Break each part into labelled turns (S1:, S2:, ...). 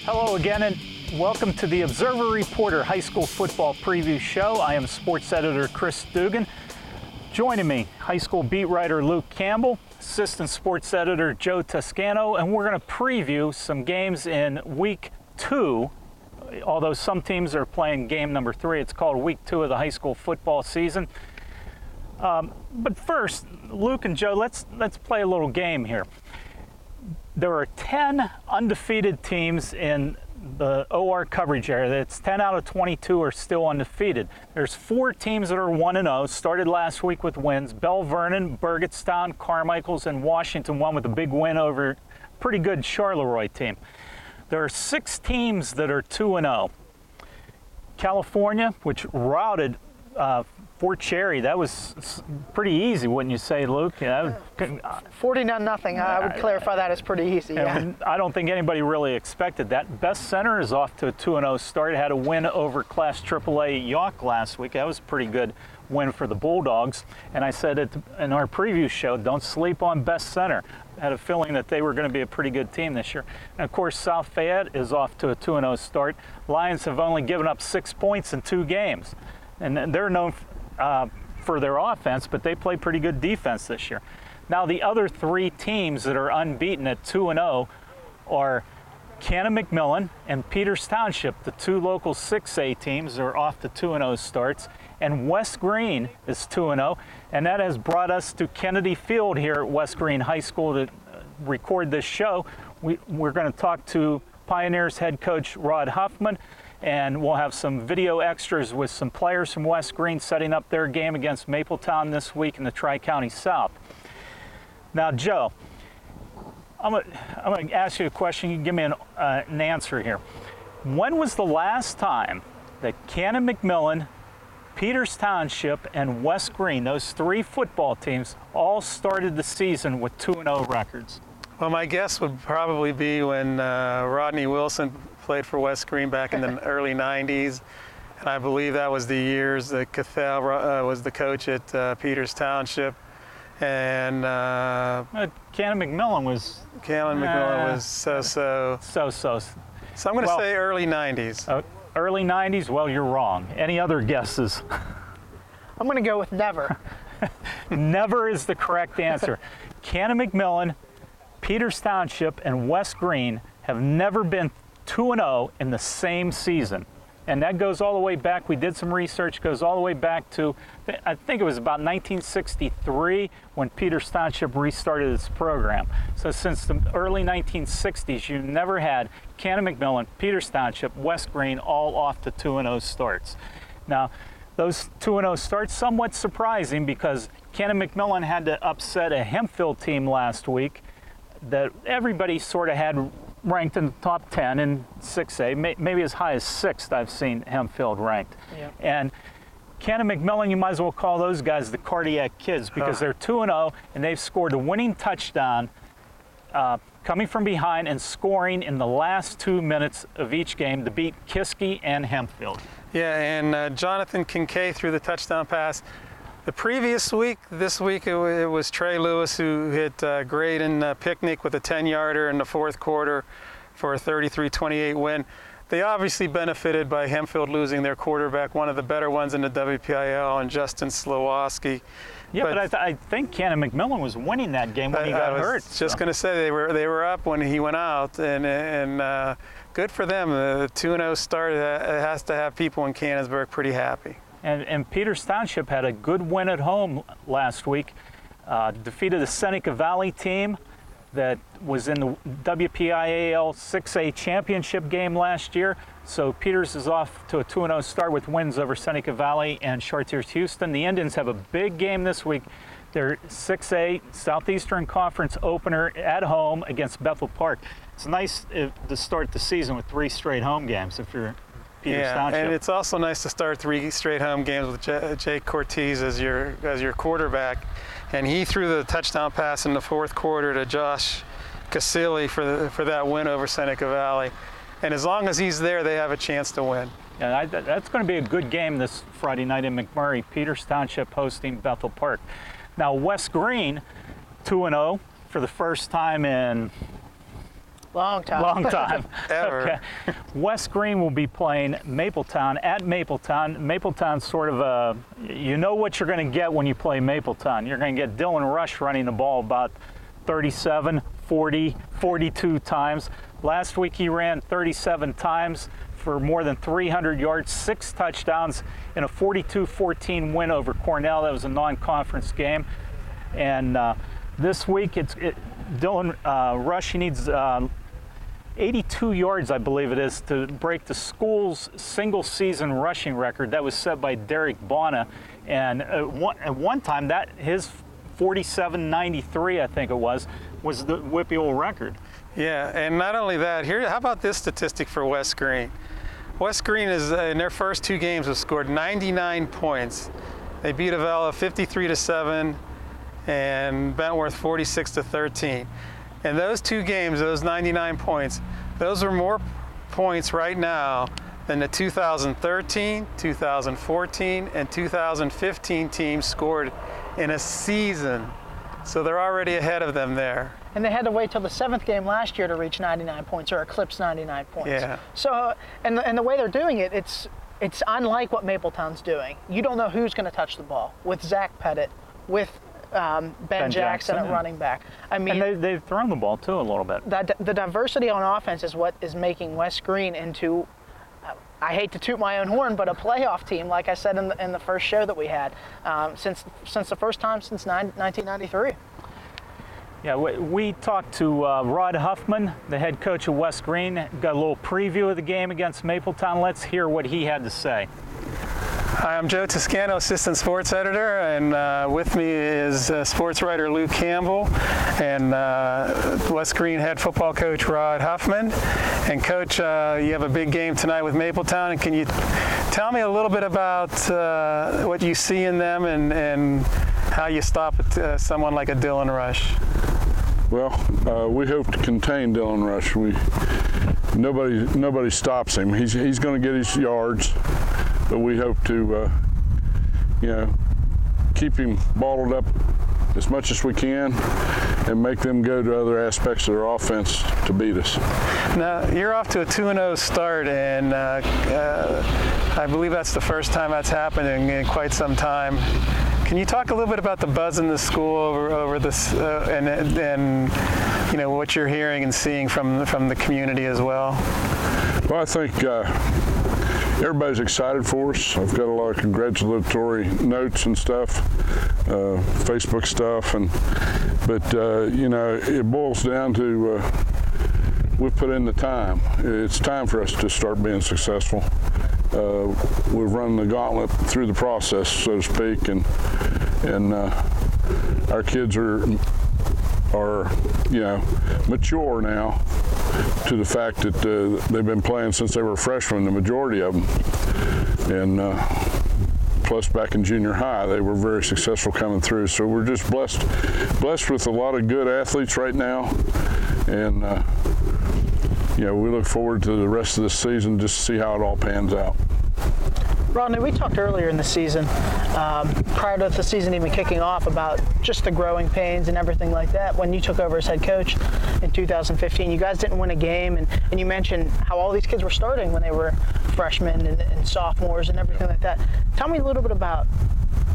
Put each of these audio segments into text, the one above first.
S1: Hello again, and welcome to the Observer Reporter High School Football Preview Show. I am sports editor Chris Dugan. Joining me, high school beat writer Luke Campbell, assistant sports editor Joe Tuscano, and we're going to preview some games in Week 2. Although some teams are playing game number 3, it's called Week 2 of the high school football season. But first, Luke and Joe, let's play a little game here. There are 10 undefeated teams in the OR coverage area. It's 10 out of 22 are still undefeated. There's 4 teams that are 1-0, started last week with wins. Bell Vernon, Burgettstown, Carmichael's, and Washington won with a big win over a pretty good Charleroi team. There are 6 teams that are 2-0. California, which routed Fort Cherry, that was pretty easy, wouldn't you say, Luke?
S2: 40-0. I would clarify that as pretty easy. Yeah.
S1: I don't think anybody really expected that. Best Center is off to a 2-0 start. It had a win over Class AAA York last week. That was a pretty good win for the Bulldogs. And I said it in our preview show, don't sleep on Best Center. I had a feeling that they were going to be a pretty good team this year. And of course, South Fayette is off to a 2-0 start. Lions have only given up 6 points in 2 games. And they're known for their offense, but they play pretty good defense this year. Now, the other 3 teams that are unbeaten at 2-0 are Cannon-McMillan and Peters Township. The 2 local 6A teams are off to 2-0 starts. And West Greene is 2-0. And that has brought us to Kennedy Field here at West Greene High School to record this show. We're going to talk to Pioneers head coach Rod Huffman, and we'll have some video extras with some players from West Greene setting up their game against Mapletown this week in the Tri-County South. Now, Joe, I'm going to ask you a question. You can give me an answer here. When was the last time that Cannon-McMillan, Peters Township, and West Greene, those 3 football teams, all started the season with 2-0 records?
S3: Well, my guess would probably be when Rodney Wilson played for West Greene back in the early 90s. And I believe that was the years that Cathell was the coach at Peters Township. And
S1: Cannon-McMillan was...
S3: Cannon-McMillan was so-so.
S1: So-so.
S3: So I'm going to say early 90s.
S1: Early 90s? Well, you're wrong. Any other guesses?
S2: I'm going to go with never.
S1: Never is the correct answer. Cannon-McMillan, Peters Township, and West Greene have never been 2-0 in the same season. And that goes all the way back. We did some research, goes all the way back to, I think it was about 1963 when Peters Township restarted its program. So since the early 1960s, you never had Cannon-McMillan, Peters Township, West Greene all off to 2-0 starts. Now, those 2-0 starts, somewhat surprising because Cannon-McMillan had to upset a Hempfield team last week that everybody sort of had ranked in the top 10 in 6A, maybe as high as 6th I've seen Hempfield ranked. Yeah. And Cannon-McMillan, you might as well call those guys the cardiac kids because they're 2-0 and they've scored a winning touchdown coming from behind and scoring in the last 2 minutes of each game to beat Kiski and Hempfield.
S3: Yeah, and Jonathan Kincaid threw the touchdown pass. The previous week, this week, it was Trey Lewis who hit Graydon Picnic with a 10-yarder in the 4th quarter for a 33-28 win. They obviously benefited by Hempfield losing their quarterback, one of the better ones in the WPIL, and Justin Slowoski.
S1: Yeah, but I think Cannon-McMillan was winning that game when he got hurt.
S3: I was just going to say they were up when he went out, and good for them. The 2-0 start has to have people in Cannonsburg pretty happy.
S1: And Peters Township had a good win at home last week, defeated the Seneca Valley team that was in the WPIAL 6A championship game last year. So Peters is off to a 2-0 start with wins over Seneca Valley and Chartiers Houston. The Indians have a big game this week. Their 6A Southeastern Conference opener at home against Bethel Park. It's nice to start the season with 3 straight home games if you're Peters Township.
S3: And it's also nice to start 3 straight home games with Jake Cortez as your quarterback. And he threw the touchdown pass in the 4th quarter to Josh Casilli for that win over Seneca Valley. And as long as he's there, they have a chance to win.
S1: Yeah, that's going to be a good game this Friday night in McMurray. Peters Township hosting Bethel Park. Now, West Greene, 2-0 for the first time in
S2: Long time.
S1: Long time.
S3: Ever.
S1: Okay. West Greene will be playing Mapletown at Mapletown. Mapletown's sort of a, you know what you're going to get when you play Mapletown. You're going to get Dylan Rush running the ball about 37, 40, 42 times. Last week he ran 37 times for more than 300 yards, 6 touchdowns in a 42-14 win over Cornell. That was a non-conference game. And this week Dylan Rush, he needs 82 yards, I believe it is, to break the school's single-season rushing record that was set by Derek Bonner. And at one time, that his 47.93, I think it was the WPIAL record.
S3: Yeah, and not only that, how about this statistic for West Greene? West Greene is in their first 2 games have scored 99 points. They beat Avella 53-7 and Bentworth 46-13. And those 2 games, those 99 points, those are more points right now than the 2013, 2014, and 2015 teams scored in a season. So they're already ahead of them there.
S2: And they had to wait till the 7th game last year to reach 99 points or eclipse 99 points.
S3: Yeah.
S2: So, and the way they're doing it, it's unlike what Mapletown's doing. You don't know who's going to touch the ball with Zach Pettit, with Ben Jackson at running back. I mean,
S1: and they've thrown the ball too a little bit.
S2: The diversity on offense is what is making West Greene into, I hate to toot my own horn, but a playoff team, like I said in the first show that we had, since the first time since 1993.
S1: Yeah, we talked to Rod Huffman, the head coach of West Greene. Got a little preview of the game against Mapletown. Let's hear what he had to say.
S3: Hi, I'm Joe Tuscano, assistant sports editor, and with me is sports writer Luke Campbell and West Greene head football coach Rod Huffman. And Coach, you have a big game tonight with Mapletown, and can you tell me a little bit about what you see in them and how you stop someone like a Dylan Rush?
S4: Well, we hope to contain Dylan Rush. Nobody stops him. He's going to get his yards. But we hope to, keep him bottled up as much as we can and make them go to other aspects of their offense to beat us.
S3: Now, you're off to a 2-0 start, and I believe that's the first time that's happened in quite some time. Can you talk a little bit about the buzz in the school over this, and what you're hearing and seeing from the community as well?
S4: Well, I think everybody's excited for us. I've got a lot of congratulatory notes and stuff, Facebook stuff, but it boils down to we've put in the time. It's time for us to start being successful. We've run the gauntlet through the process, so to speak, and our kids are mature now to the fact that they've been playing since they were freshmen, the majority of them, and plus back in junior high they were very successful coming through. So we're just blessed with a lot of good athletes right now, and we look forward to the rest of the season just to see how it all pans out.
S2: Rodney, we talked earlier in the season, prior to the season even kicking off, about just the growing pains and everything like that. When you took over as head coach in 2015, you guys didn't win a game, and you mentioned how all these kids were starting when they were freshmen and sophomores and everything like that. Tell me a little bit about,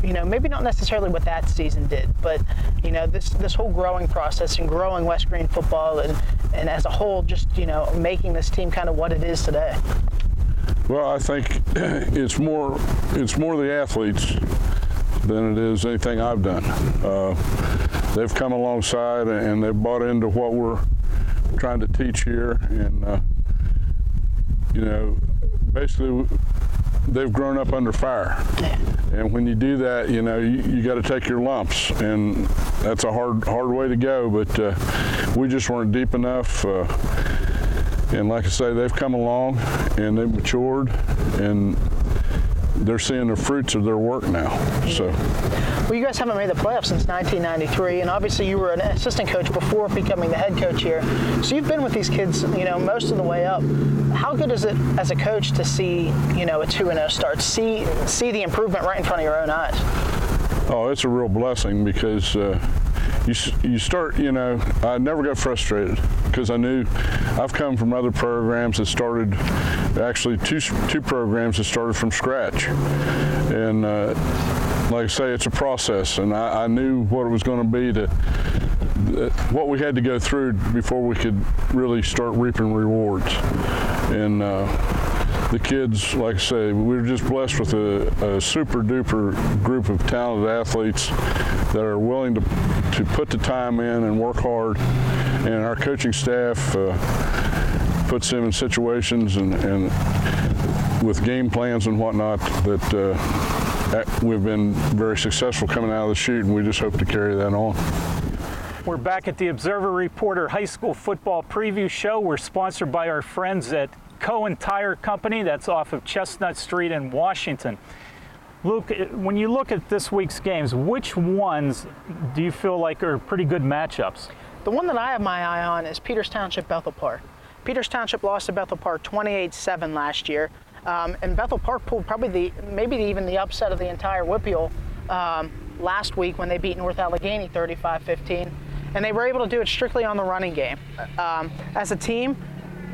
S2: maybe not necessarily what that season did, but this whole growing process and growing West Greene football and as a whole, just making this team kind of what it is today.
S4: Well, I think it's more the athletes than it is anything I've done. They've come alongside and they've bought into what we're trying to teach here, and basically they've grown up under fire. And when you do that, you got to take your lumps, and that's a hard way to go. But we just weren't deep enough. And like I say, they've come along and they've matured, and they're seeing the fruits of their work now. So.
S2: Well, you guys haven't made the playoffs since 1993, and obviously you were an assistant coach before becoming the head coach here. So you've been with these kids, most of the way up. How good is it as a coach to see, a 2-0 start, see the improvement right in front of your own eyes?
S4: Oh, it's a real blessing because you start, I never got frustrated because I knew I've come from other programs that started, actually two programs that started from scratch. And like I say, it's a process, and I knew what it was going to be what we had to go through before we could really start reaping rewards. And the kids, like I say, we were just blessed with a super duper group of talented athletes that are willing to put the time in and work hard. And our coaching staff puts them in situations and with game plans and whatnot that we've been very successful coming out of the chute, and we just hope to carry that on.
S1: We're back at the Observer Reporter High School Football Preview Show. We're sponsored by our friends at Cohen Tire Company. That's off of Chestnut Street in Washington. Luke, when you look at this week's games, which ones do you feel like are pretty good matchups?
S2: The one that I have my eye on is Peters Township Bethel Park. Peters Township lost to Bethel Park 28-7 last year, and Bethel Park pulled probably maybe even the upset of the entire Whippeal last week when they beat North Allegheny 35-15, and they were able to do it strictly on the running game. As a team,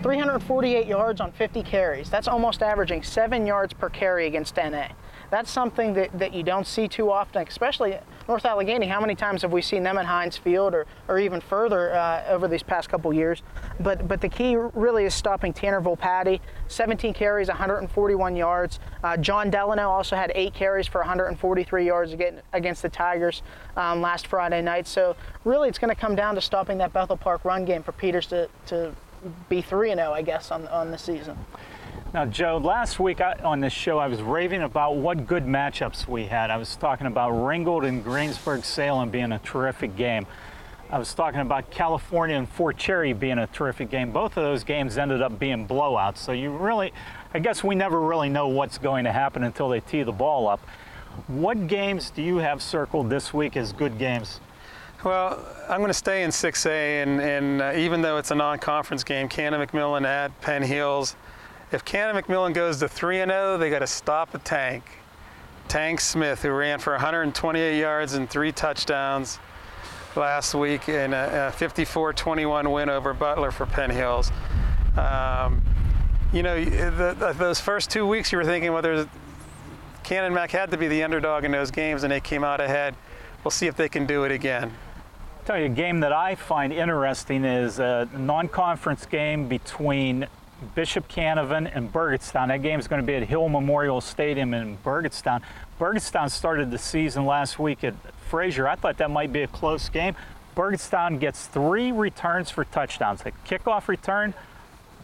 S2: 348 yards on 50 carries. That's almost averaging 7 yards per carry against NA. That's something that you don't see too often, especially North Allegheny. How many times have we seen them at Heinz Field or even further over these past couple years? But the key really is stopping Tannerville Patty. 17 carries, 141 yards. John Delano also had 8 carries for 143 yards against the Tigers last Friday night. So really it's going to come down to stopping that Bethel Park run game for Peters to be 3-0, I guess, on the season.
S1: Now, Joe, last week on this show, I was raving about what good matchups we had. I was talking about Ringgold and Greensburg-Salem being a terrific game. I was talking about California and Fort Cherry being a terrific game. Both of those games ended up being blowouts. So I guess we never really know what's going to happen until they tee the ball up. What games do you have circled this week as good games?
S3: Well, I'm going to stay in 6A, and even though it's a non-conference game, Cannon-McMillan at Penn Hills. If Cannon-McMillan goes to 3-0, they got to stop a Tank Smith, who ran for 128 yards and 3 touchdowns last week in a 54-21 win over Butler for Penn Hills. Those first 2 weeks you were thinking, well, Cannon-Mac had to be the underdog in those games, and they came out ahead. We'll see if they can do it again.
S1: I'll tell you, a game that I find interesting is a non-conference game between Bishop Canavan and Burgettstown. That game is going to be at Hill Memorial Stadium in Burgettstown. Burgettstown started the season last week at Fraser. I thought that might be a close game. Burgettstown gets 3 returns for touchdowns: a kickoff return,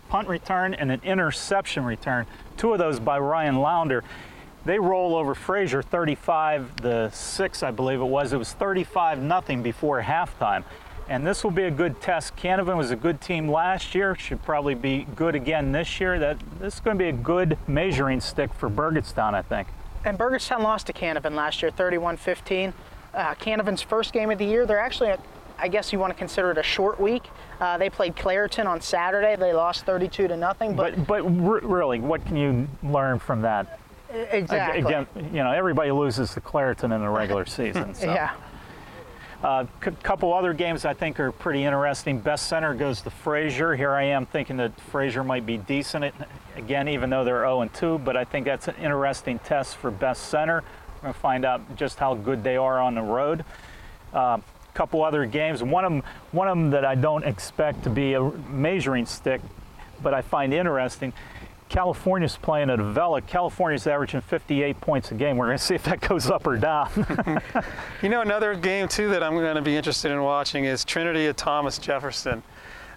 S1: punt return, and an interception return. 2 of those by Ryan Launder. They roll over Fraser 35-6, I believe it was. It was 35-0 before halftime. And this will be a good test. Canavan was a good team last year, should probably be good again this year. This is going to be a good measuring stick for Burgettstown, I think.
S2: And Burgettstown lost to Canavan last year, 31-15. Canavan's first game of the year. They're actually, I guess you want to consider it a short week. They played Clairton on Saturday. They lost 32-0.
S1: But really, what can you learn from that?
S2: Exactly.
S1: Again, everybody loses to Clairton in the regular season. So.
S2: Yeah.
S1: A couple other games I think are pretty interesting. Best Center goes to Fraser. Here I am thinking that Fraser might be decent again, even though they're 0-2, but I think that's an interesting test for Best Center. We're going to find out just how good they are on the road. Couple other games. One of them that I don't expect to be a measuring stick, but I find interesting. California's playing at Avella. California's averaging 58 points a game. We're going to see if that goes up or down.
S3: Another game, too, that I'm going to be interested in watching is Trinity at Thomas Jefferson.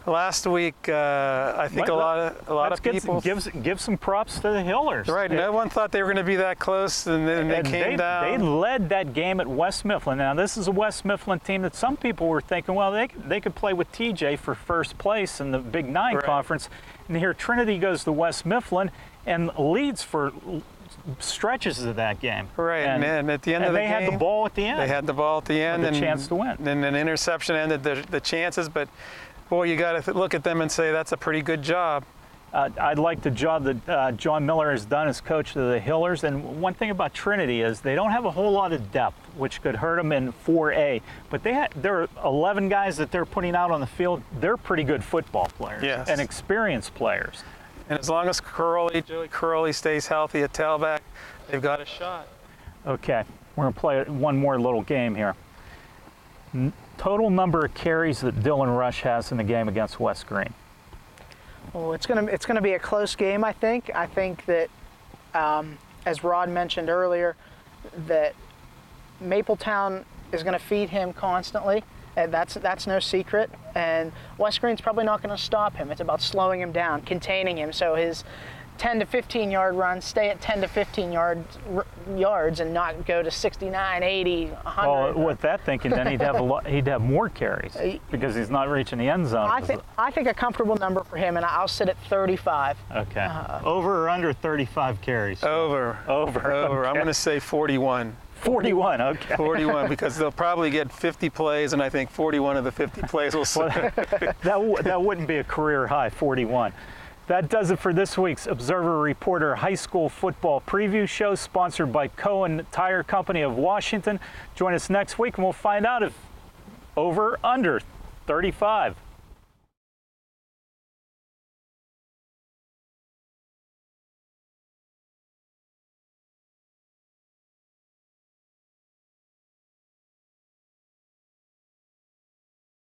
S3: Last week, I think a lot of people
S1: give some props to the Hillers.
S3: Right, no one thought they were going to be that close, and then they came down.
S1: They led that game at West Mifflin. Now, this is a West Mifflin team that some people were thinking, well, they could play with TJ for first place in the Big 9 conference. And here Trinity goes to West Mifflin and leads for stretches of that game.
S3: Right, and at the end of the game,
S1: they had the ball at the end.
S3: They had the ball at the end,
S1: and a chance to win.
S3: And an interception ended the chances, but boy, you got to look at them and say that's a pretty good job.
S1: I like the job that John Miller has done as coach of the Hillers. And one thing about Trinity is they don't have a whole lot of depth, which could hurt them in 4A. But there are 11 guys that they're putting out on the field. They're pretty good football players and experienced players.
S3: And as long as Joey Curley stays healthy at tailback, they've got a shot.
S1: Okay, we're going to play one more little game here. Total number of carries that Dylan Rush has in the game against West Greene.
S2: Well, it's gonna be a close game, I think. I think that, as Rod mentioned earlier, that Mapletown is going to feed him constantly. And that's no secret. And West Greene's probably not going to stop him. It's about slowing him down, containing him, so his 10 to 15 yard runs stay at 10 to 15 yards and not go to 69, 80, 100.
S1: Well, with that thinking, then he'd have more carries because he's not reaching the end zone.
S2: I think a comfortable number for him, and I'll sit at 35.
S1: Okay. Over or under 35 carries?
S3: Over.
S1: Okay.
S3: I'm going to say 41.
S1: 41, okay.
S3: 41, because they'll probably get 50 plays, and I think 41 of the 50 plays will sit.
S1: Well, that wouldn't be a career high, 41. That does it for this week's Observer Reporter High School Football Preview Show, sponsored by Cohen Tire Company of Washington. Join us next week and we'll find out if over, under 35.